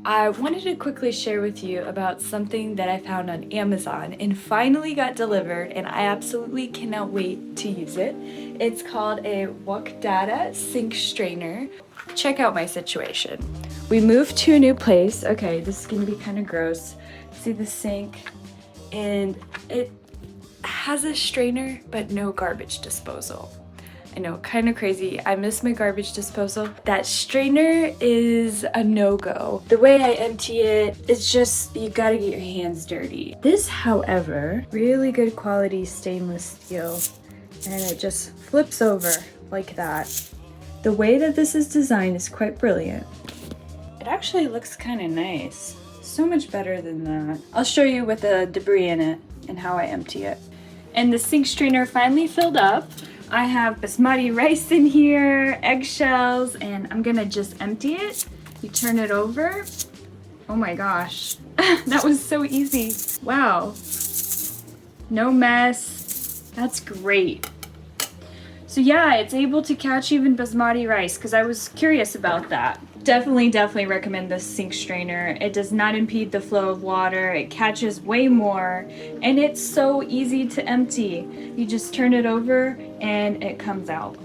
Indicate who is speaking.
Speaker 1: I wanted to quickly share with you about something that I found on Amazon and finally got delivered, and I absolutely cannot wait to use it. It's called a Wok Data sink strainer. Check out my situation. We moved to a new place. Okay, this is gonna be kind of gross. See the sink, and it has a strainer but no garbage disposal. I know, kind of crazy. I miss my garbage disposal. That strainer is a no-go. The way I empty it is just, you gotta get your hands dirty. This, however, really good quality stainless steel, and it just flips over like that. The way that this is designed is quite brilliant. It actually looks kind of nice. So much better than that. I'll show you with the debris in it and how I empty it. And the sink strainer finally filled up. I have basmati rice in here, eggshells, and I'm gonna just empty it. You turn it over. Oh my gosh, that was so easy. Wow, no mess. That's great. So yeah, it's able to catch even basmati rice because I was curious about that. Definitely recommend this sink strainer. It does not impede the flow of water. It catches way more, and it's so easy to empty. You just turn it over and it comes out.